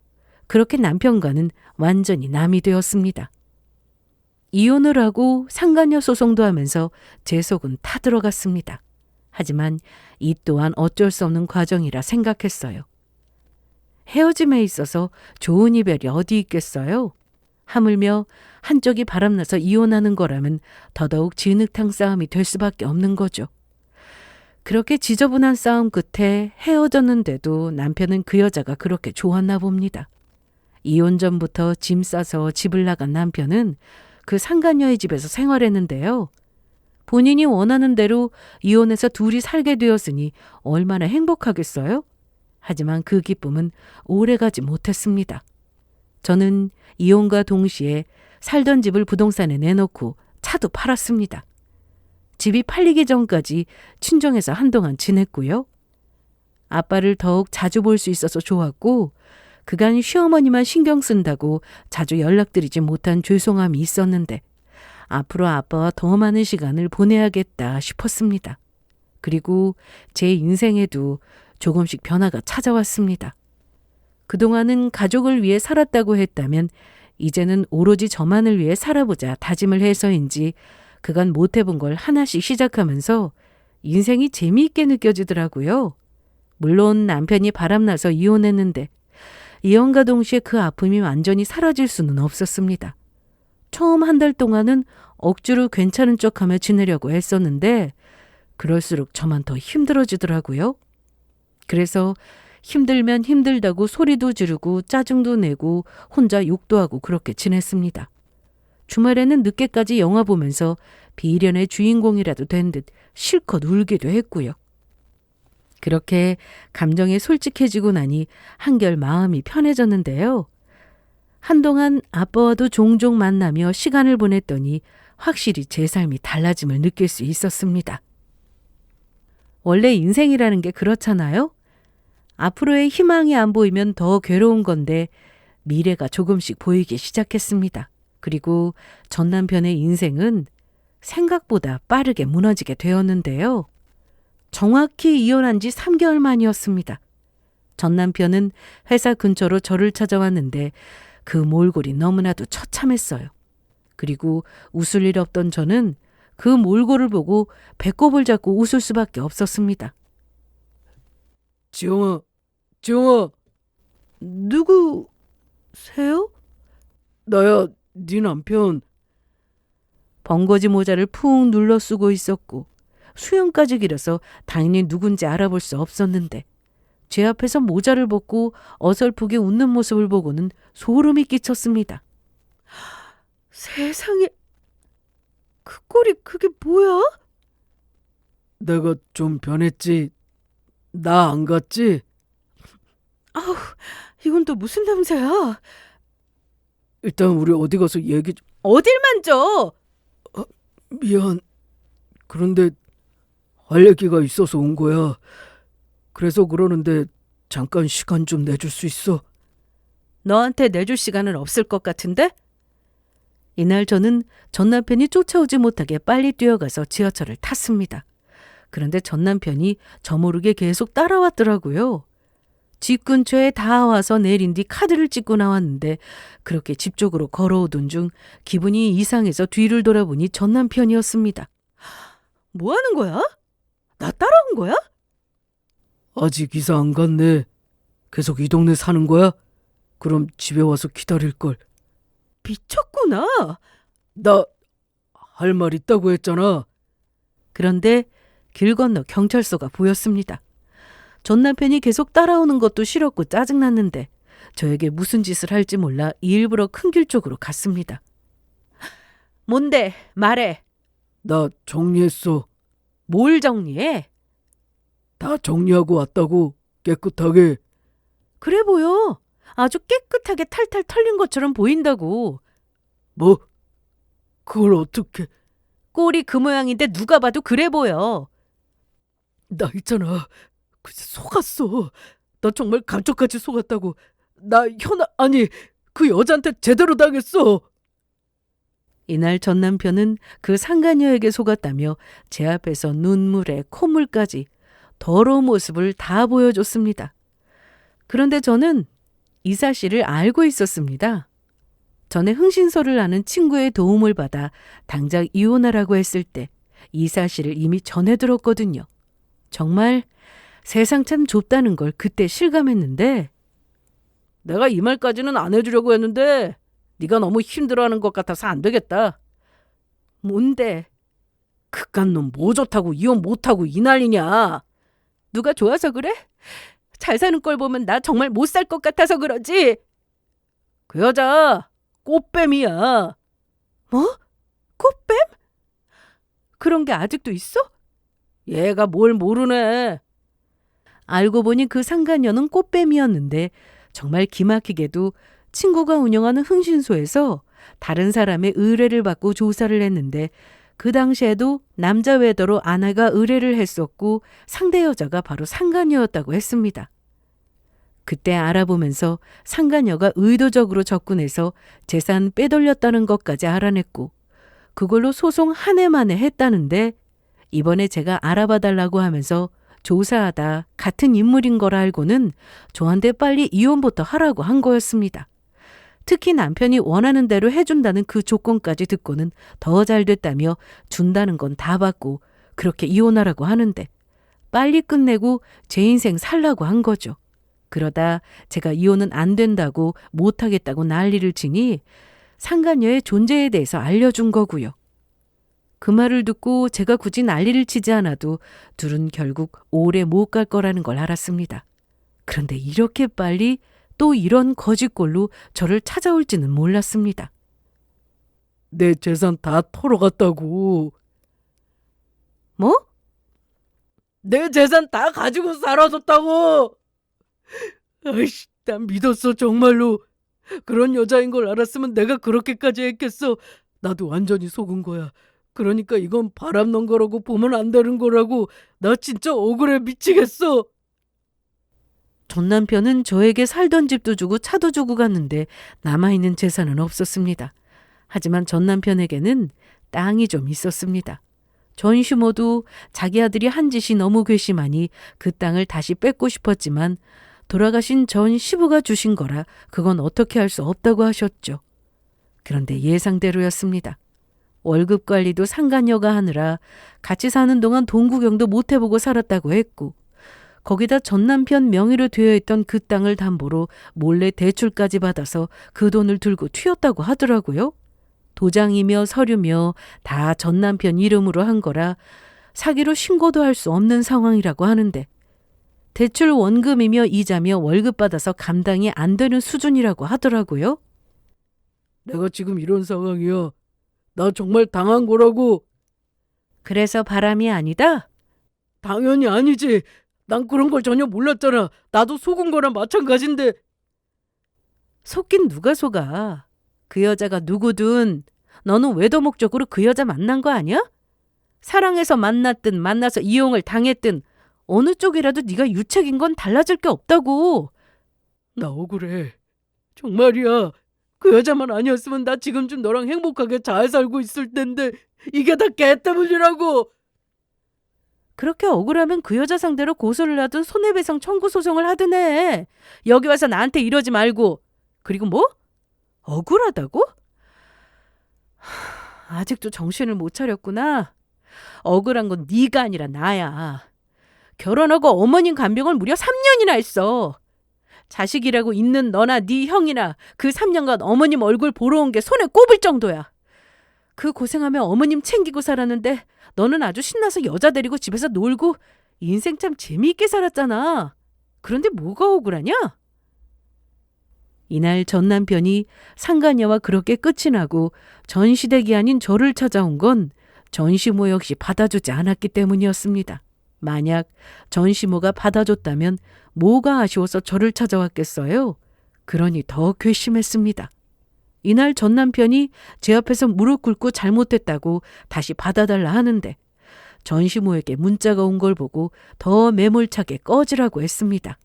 그렇게 남편과는 완전히 남이 되었습니다. 이혼을 하고 상간녀 소송도 하면서 제 속은 타들어갔습니다. 하지만 이 또한 어쩔 수 없는 과정이라 생각했어요. 헤어짐에 있어서 좋은 이별이 어디 있겠어요? 하물며 한쪽이 바람나서 이혼하는 거라면 더더욱 진흙탕 싸움이 될 수밖에 없는 거죠. 그렇게 지저분한 싸움 끝에 헤어졌는데도 남편은 그 여자가 그렇게 좋았나 봅니다. 이혼 전부터 짐 싸서 집을 나간 남편은 그 상간녀의 집에서 생활했는데요. 본인이 원하는 대로 이혼해서 둘이 살게 되었으니 얼마나 행복하겠어요? 하지만 그 기쁨은 오래가지 못했습니다. 저는 이혼과 동시에 살던 집을 부동산에 내놓고 차도 팔았습니다. 집이 팔리기 전까지 친정에서 한동안 지냈고요. 아빠를 더욱 자주 볼 수 있어서 좋았고 그간 시어머니만 신경 쓴다고 자주 연락드리지 못한 죄송함이 있었는데 앞으로 아빠와 더 많은 시간을 보내야겠다 싶었습니다. 그리고 제 인생에도 조금씩 변화가 찾아왔습니다. 그동안은 가족을 위해 살았다고 했다면 이제는 오로지 저만을 위해 살아보자 다짐을 해서인지 그간 못 해본 걸 하나씩 시작하면서 인생이 재미있게 느껴지더라고요. 물론 남편이 바람나서 이혼했는데 이혼과 동시에 그 아픔이 완전히 사라질 수는 없었습니다. 처음 한 달 동안은 억지로 괜찮은 척하며 지내려고 했었는데 그럴수록 저만 더 힘들어지더라고요. 그래서 힘들면 힘들다고 소리도 지르고 짜증도 내고 혼자 욕도 하고 그렇게 지냈습니다. 주말에는 늦게까지 영화 보면서 비련의 주인공이라도 된 듯 실컷 울기도 했고요. 그렇게 감정에 솔직해지고 나니 한결 마음이 편해졌는데요. 한동안 아빠와도 종종 만나며 시간을 보냈더니 확실히 제 삶이 달라짐을 느낄 수 있었습니다. 원래 인생이라는 게 그렇잖아요. 앞으로의 희망이 안 보이면 더 괴로운 건데 미래가 조금씩 보이기 시작했습니다. 그리고 전 남편의 인생은 생각보다 빠르게 무너지게 되었는데요. 정확히 이혼한 지 3개월 만이었습니다. 전 남편은 회사 근처로 저를 찾아왔는데 그 몰골이 너무나도 처참했어요. 그리고 웃을 일 없던 저는 그 몰골을 보고 배꼽을 잡고 웃을 수밖에 없었습니다. 지영아, 누구세요? 나야, 네 남편. 번거지 모자를 푹 눌러 쓰고 있었고 수염까지 길어서 당연히 누군지 알아볼 수 없었는데 제 앞에서 모자를 벗고 어설프게 웃는 모습을 보고는 소름이 끼쳤습니다. 세상에, 그 꼴이 그게 뭐야? 내가 좀 변했지? 나 안 같지? 아우, 이건 또 무슨 냄새야? 일단 우리 어디 가서 얘기 좀... 어딜 만져? 미안. 그런데 할 얘기가 있어서 온 거야. 그래서 그러는데 잠깐 시간 좀 내줄 수 있어? 너한테 내줄 시간은 없을 것 같은데? 이날 저는 전 남편이 쫓아오지 못하게 빨리 뛰어가서 지하철을 탔습니다. 그런데 전 남편이 저 모르게 계속 따라왔더라고요. 집 근처에 다 와서 내린 뒤 카드를 찍고 나왔는데 그렇게 집 쪽으로 걸어오던 중 기분이 이상해서 뒤를 돌아보니 전 남편이었습니다. 뭐 하는 거야? 나 따라온 거야? 아직 이사 안 갔네. 계속 이 동네 사는 거야? 그럼 집에 와서 기다릴걸. 미쳤구나. 나 할 말 있다고 했잖아. 그런데 길 건너 경찰서가 보였습니다. 전 남편이 계속 따라오는 것도 싫었고 짜증났는데 저에게 무슨 짓을 할지 몰라 일부러 큰 길 쪽으로 갔습니다. 뭔데? 말해. 나 정리했어. 뭘 정리해? 다 정리하고 왔다고. 깨끗하게. 그래 보여. 아주 깨끗하게 탈탈 털린 것처럼 보인다고. 뭐? 그걸 어떻게... 꼴이 그 모양인데 누가 봐도 그래 보여. 나 있잖아. 글쎄 속았어. 나 정말 감쪽같이 속았다고. 나 아니 그 여자한테 제대로 당했어. 이날 전 남편은 그 상간녀에게 속았다며 제 앞에서 눈물에 콧물까지 더러운 모습을 다 보여줬습니다. 그런데 저는 이 사실을 알고 있었습니다. 전에 흥신소를 아는 친구의 도움을 받아 당장 이혼하라고 했을 때 이 사실을 이미 전해 들었거든요. 정말 세상 참 좁다는 걸 그때 실감했는데 내가 이 말까지는 안 해주려고 했는데 네가 너무 힘들어하는 것 같아서 안 되겠다. 뭔데? 그깟 놈 뭐 좋다고 이혼 못하고 이 난리냐. 누가 좋아서 그래? 잘 사는 걸 보면 나 정말 못 살 것 같아서 그러지. 그 여자 꽃뱀이야. 뭐? 꽃뱀? 그런 게 아직도 있어? 얘가 뭘 모르네. 알고 보니 그 상간녀는 꽃뱀이었는데 정말 기막히게도 친구가 운영하는 흥신소에서 다른 사람의 의뢰를 받고 조사를 했는데 그 당시에도 남자 외도로 아내가 의뢰를 했었고 상대 여자가 바로 상간녀였다고 했습니다. 그때 알아보면서 상간녀가 의도적으로 접근해서 재산 빼돌렸다는 것까지 알아냈고 그걸로 소송 한 해 만에 했다는데 이번에 제가 알아봐 달라고 하면서 조사하다 같은 인물인 걸 알고는 저한테 빨리 이혼부터 하라고 한 거였습니다. 특히 남편이 원하는 대로 해준다는 그 조건까지 듣고는 더 잘 됐다며 준다는 건 다 받고 그렇게 이혼하라고 하는데 빨리 끝내고 제 인생 살라고 한 거죠. 그러다 제가 이혼은 안 된다고 못하겠다고 난리를 치니 상간녀의 존재에 대해서 알려준 거고요. 그 말을 듣고 제가 굳이 난리를 치지 않아도 둘은 결국 오래 못 갈 거라는 걸 알았습니다. 그런데 이렇게 빨리 또 이런 거짓골로 저를 찾아올지는 몰랐습니다. 내 재산 다 털어갔다고. 뭐? 내 재산 다 가지고 사라졌다고. 아이씨, 난 믿었어 정말로. 그런 여자인 걸 알았으면 내가 그렇게까지 했겠어. 나도 완전히 속은 거야. 그러니까 이건 바람 넣은 거라고 보면 안 되는 거라고. 나 진짜 억울해 미치겠어. 전 남편은 저에게 살던 집도 주고 차도 주고 갔는데 남아있는 재산은 없었습니다. 하지만 전 남편에게는 땅이 좀 있었습니다. 전시모도 자기 아들이 한 짓이 너무 괘씸하니 그 땅을 다시 뺏고 싶었지만 돌아가신 전 시부가 주신 거라 그건 어떻게 할 수 없다고 하셨죠. 그런데 예상대로였습니다. 월급 관리도 상간녀가 하느라 같이 사는 동안 돈 구경도 못 해보고 살았다고 했고 거기다 전 남편 명의로 되어 있던 그 땅을 담보로 몰래 대출까지 받아서 그 돈을 들고 튀었다고 하더라고요. 도장이며 서류며 다 전 남편 이름으로 한 거라 사기로 신고도 할 수 없는 상황이라고 하는데 대출 원금이며 이자며 월급 받아서 감당이 안 되는 수준이라고 하더라고요. 내가 지금 이런 상황이야. 나 정말 당한 거라고. 그래서 바람이 아니다? 당연히 아니지. 난 그런 걸 전혀 몰랐잖아. 나도 속은 거랑 마찬가지인데. 속긴 누가 속아? 그 여자가 누구든 너는 외도 목적으로 그 여자 만난 거 아니야? 사랑해서 만났든 만나서 이용을 당했든 어느 쪽이라도 네가 유책인 건 달라질 게 없다고. 나 억울해. 정말이야. 그 여자만 아니었으면 나 지금쯤 너랑 행복하게 잘 살고 있을 텐데 이게 다 걔 때문이라고. 그렇게 억울하면 그 여자 상대로 고소를 하든 손해배상 청구 소송을 하든 해. 여기 와서 나한테 이러지 말고. 그리고 뭐? 억울하다고? 아직도 정신을 못 차렸구나. 억울한 건 네가 아니라 나야. 결혼하고 어머님 간병을 무려 3년이나 했어. 자식이라고 있는 너나 네 형이나 그 3년간 어머님 얼굴 보러 온 게 손에 꼽을 정도야. 그 고생하며 어머님 챙기고 살았는데 너는 아주 신나서 여자 데리고 집에서 놀고 인생 참 재미있게 살았잖아. 그런데 뭐가 억울하냐? 이날 전 남편이 상간녀와 그렇게 끝이 나고 전시댁이 아닌 저를 찾아온 건 전시모 역시 받아주지 않았기 때문이었습니다. 만약 전시모가 받아줬다면 뭐가 아쉬워서 저를 찾아왔겠어요? 그러니 더 괘씸했습니다. 이날 전 남편이 제 앞에서 무릎 꿇고 잘못됐다고 다시 받아달라 하는데 전시모에게 문자가 온 걸 보고 더 매몰차게 꺼지라고 했습니다.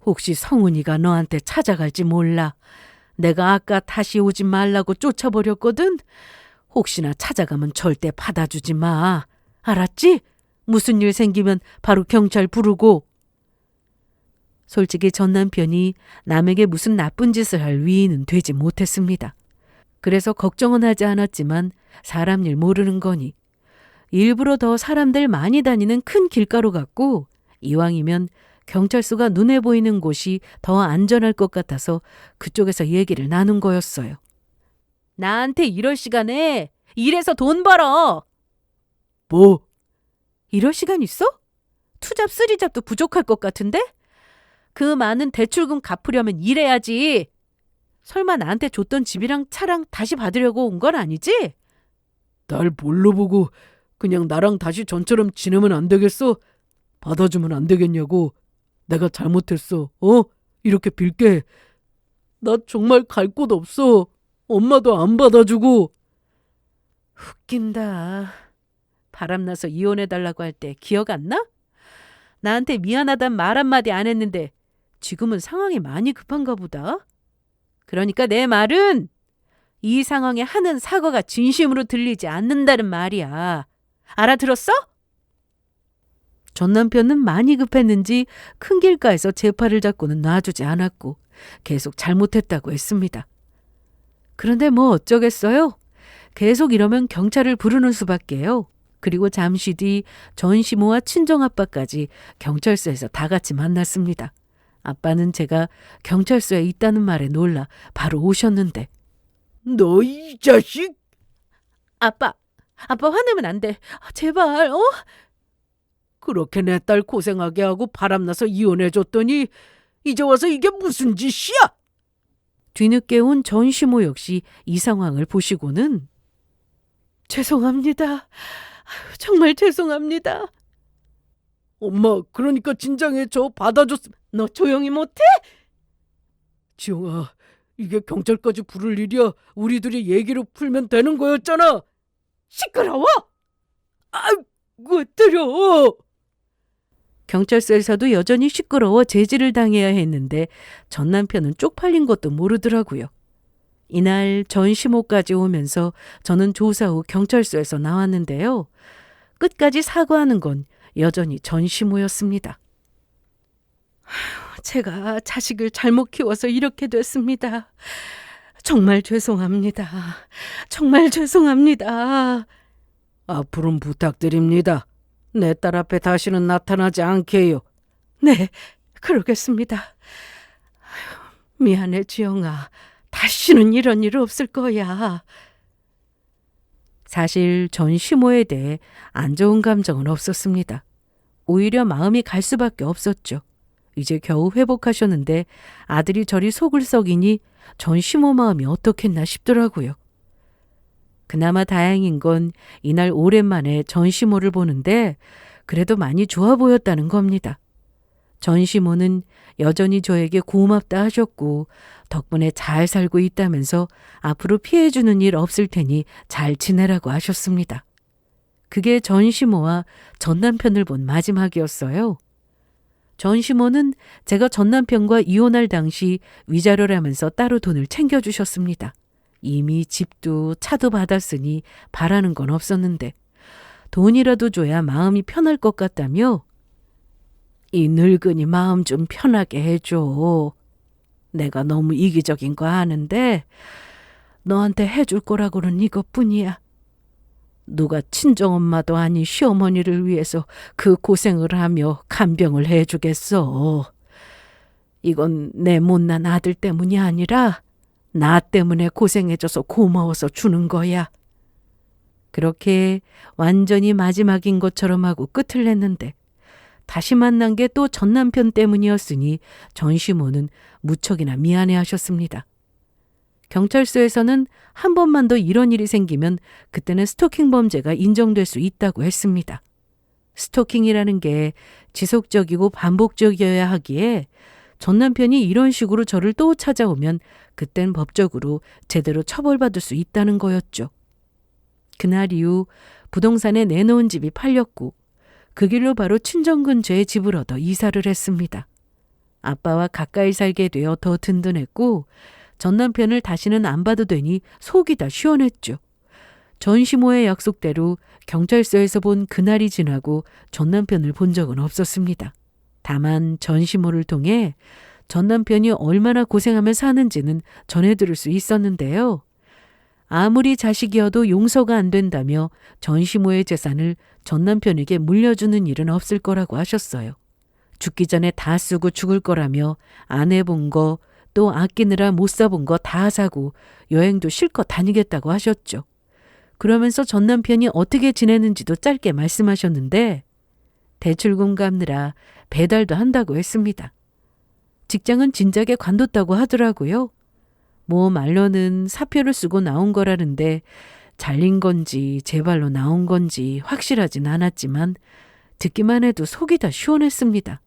혹시 성훈이가 너한테 찾아갈지 몰라. 내가 아까 다시 오지 말라고 쫓아버렸거든. 혹시나 찾아가면 절대 받아주지 마. 알았지? 무슨 일 생기면 바로 경찰 부르고. 솔직히 전 남편이 남에게 무슨 나쁜 짓을 할 위인은 되지 못했습니다. 그래서 걱정은 하지 않았지만 사람 일 모르는 거니 일부러 더 사람들 많이 다니는 큰 길가로 갔고 이왕이면 경찰서가 눈에 보이는 곳이 더 안전할 것 같아서 그쪽에서 얘기를 나눈 거였어요. 나한테 이럴 시간에 일해서 돈 벌어. 뭐? 이럴 시간 있어? 투잡 쓰리잡도 부족할 것 같은데? 그 많은 대출금 갚으려면 일해야지. 설마 나한테 줬던 집이랑 차랑 다시 받으려고 온 건 아니지? 날 뭘로 보고 그냥 나랑 다시 전처럼 지내면 안 되겠어? 받아주면 안 되겠냐고. 내가 잘못했어. 이렇게 빌게. 나 정말 갈 곳 없어. 엄마도 안 받아주고. 웃긴다. 바람나서 이혼해달라고 할 때 기억 안 나? 나한테 미안하단 말 한마디 안 했는데 지금은 상황이 많이 급한가 보다. 그러니까 내 말은 이 상황에 하는 사과가 진심으로 들리지 않는다는 말이야. 알아들었어? 전 남편은 많이 급했는지 큰 길가에서 제 팔을 잡고는 놔주지 않았고 계속 잘못했다고 했습니다. 그런데 뭐 어쩌겠어요? 계속 이러면 경찰을 부르는 수밖에요. 그리고 잠시 뒤 전시모와 친정아빠까지 경찰서에서 다 같이 만났습니다. 아빠는 제가 경찰서에 있다는 말에 놀라 바로 오셨는데 너 이 자식! 아빠 화내면 안 돼. 제발, 그렇게 내 딸 고생하게 하고 바람나서 이혼해줬더니 이제 와서 이게 무슨 짓이야? 뒤늦게 온 전시모 역시 이 상황을 보시고는 죄송합니다. 정말 죄송합니다. 엄마, 그러니까 진작에 저 받아줬으면. 너 조용히 못해? 지영아, 이게 경찰까지 부를 일이야. 우리들이 얘기로 풀면 되는 거였잖아. 시끄러워! 왜 때려? 경찰서에서도 여전히 시끄러워 제지를 당해야 했는데 전 남편은 쪽팔린 것도 모르더라고요. 이날 전시모까지 오면서 저는 조사 후 경찰서에서 나왔는데요. 끝까지 사과하는 건 여전히 전시모였습니다. 제가 자식을 잘못 키워서 이렇게 됐습니다. 정말 죄송합니다. 정말 죄송합니다. 앞으로는 부탁드립니다. 내 딸 앞에 다시는 나타나지 않게 해요. 네, 그러겠습니다. 미안해, 지영아. 다시는 이런 일 없을 거야. 사실 전 시모에 대해 안 좋은 감정은 없었습니다. 오히려 마음이 갈 수밖에 없었죠. 이제 겨우 회복하셨는데 아들이 저리 속을 썩이니 전 시모 마음이 어떻겠나 싶더라고요. 그나마 다행인 건 이날 오랜만에 전 시모를 보는데 그래도 많이 좋아 보였다는 겁니다. 전 시모는 여전히 저에게 고맙다 하셨고 덕분에 잘 살고 있다면서 앞으로 피해주는 일 없을 테니 잘 지내라고 하셨습니다. 그게 전 시모와 전 남편을 본 마지막이었어요. 전 시모는 제가 전 남편과 이혼할 당시 위자료라면서 따로 돈을 챙겨주셨습니다. 이미 집도 차도 받았으니 바라는 건 없었는데 돈이라도 줘야 마음이 편할 것 같다며 이 늙은이 마음 좀 편하게 해줘. 내가 너무 이기적인 거 아는데 너한테 해줄 거라고는 이것뿐이야. 누가 친정엄마도 아닌 시어머니를 위해서 그 고생을 하며 간병을 해주겠어. 이건 내 못난 아들 때문이 아니라 나 때문에 고생해줘서 고마워서 주는 거야. 그렇게 완전히 마지막인 것처럼 하고 끝을 냈는데 다시 만난 게 또 전 남편 때문이었으니 전 시모는 무척이나 미안해하셨습니다. 경찰서에서는 한 번만 더 이런 일이 생기면 그때는 스토킹 범죄가 인정될 수 있다고 했습니다. 스토킹이라는 게 지속적이고 반복적이어야 하기에 전 남편이 이런 식으로 저를 또 찾아오면 그땐 법적으로 제대로 처벌받을 수 있다는 거였죠. 그날 이후 부동산에 내놓은 집이 팔렸고 그 길로 바로 친정 근처에 집을 얻어 이사를 했습니다. 아빠와 가까이 살게 되어 더 든든했고 전 남편을 다시는 안 봐도 되니 속이 다 시원했죠. 전 시모의 약속대로 경찰서에서 본 그날이 지나고 전 남편을 본 적은 없었습니다. 다만 전시모를 통해 전 남편이 얼마나 고생하며 사는지는 전해들을 수 있었는데요. 아무리 자식이어도 용서가 안 된다며 전시모의 재산을 전 남편에게 물려주는 일은 없을 거라고 하셨어요. 죽기 전에 다 쓰고 죽을 거라며 안 해본 거, 또 아끼느라 못 사본 거 다 사고 여행도 실컷 다니겠다고 하셨죠. 그러면서 전 남편이 어떻게 지내는지도 짧게 말씀하셨는데 대출금 갚느라 배달도 한다고 했습니다. 직장은 진작에 관뒀다고 하더라고요. 뭐 말로는 사표를 쓰고 나온 거라는데 잘린 건지 제 발로 나온 건지 확실하진 않았지만 듣기만 해도 속이 다 시원했습니다.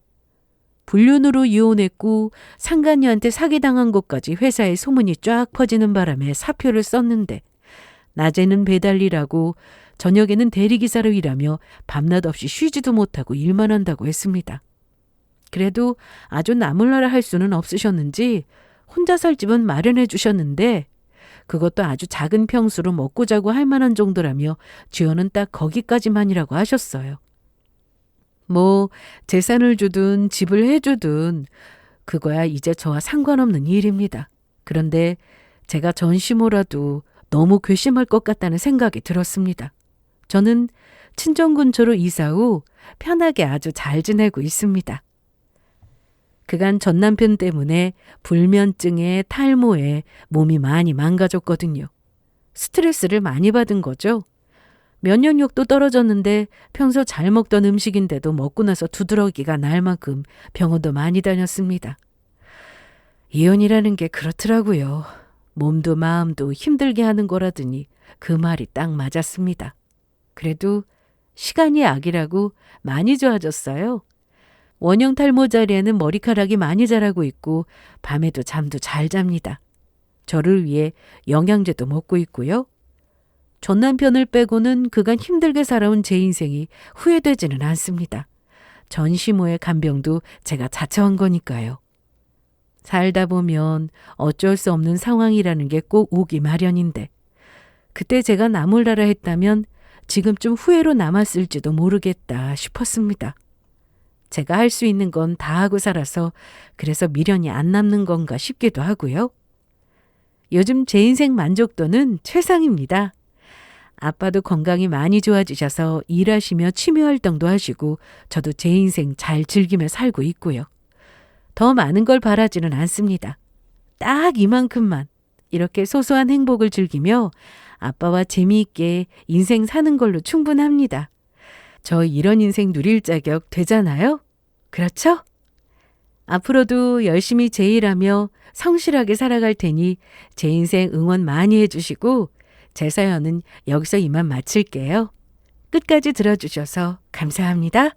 불륜으로 이혼했고 상간녀한테 사기당한 것까지 회사에 소문이 쫙 퍼지는 바람에 사표를 썼는데 낮에는 배달일하고 저녁에는 대리기사로 일하며 밤낮 없이 쉬지도 못하고 일만 한다고 했습니다. 그래도 아주 나몰라라 할 수는 없으셨는지 혼자 살 집은 마련해 주셨는데 그것도 아주 작은 평수로 먹고 자고 할 만한 정도라며 지원은 딱 거기까지만이라고 하셨어요. 뭐 재산을 주든 집을 해주든 그거야 이제 저와 상관없는 일입니다. 그런데 제가 전시모라도 너무 괘씸할 것 같다는 생각이 들었습니다. 저는 친정 근처로 이사 후 편하게 아주 잘 지내고 있습니다. 그간 전 남편 때문에 불면증에 탈모에 몸이 많이 망가졌거든요. 스트레스를 많이 받은 거죠. 면역력도 떨어졌는데 평소 잘 먹던 음식인데도 먹고 나서 두드러기가 날 만큼 병원도 많이 다녔습니다. 이혼이라는 게 그렇더라고요. 몸도 마음도 힘들게 하는 거라더니 그 말이 딱 맞았습니다. 그래도 시간이 악이라고 많이 좋아졌어요. 원형 탈모 자리에는 머리카락이 많이 자라고 있고 밤에도 잠도 잘 잡니다. 저를 위해 영양제도 먹고 있고요. 전 남편을 빼고는 그간 힘들게 살아온 제 인생이 후회되지는 않습니다. 전시모의 간병도 제가 자처한 거니까요. 살다 보면 어쩔 수 없는 상황이라는 게 꼭 오기 마련인데 그때 제가 나몰라라 했다면 지금쯤 후회로 남았을지도 모르겠다 싶었습니다. 제가 할 수 있는 건 다 하고 살아서 그래서 미련이 안 남는 건가 싶기도 하고요. 요즘 제 인생 만족도는 최상입니다. 아빠도 건강이 많이 좋아지셔서 일하시며 취미활동도 하시고 저도 제 인생 잘 즐기며 살고 있고요. 더 많은 걸 바라지는 않습니다. 딱 이만큼만 이렇게 소소한 행복을 즐기며 아빠와 재미있게 인생 사는 걸로 충분합니다. 저 이런 인생 누릴 자격 되잖아요? 그렇죠? 앞으로도 열심히 제 일하며 성실하게 살아갈 테니 제 인생 응원 많이 해주시고 제 사연은 여기서 이만 마칠게요. 끝까지 들어주셔서 감사합니다.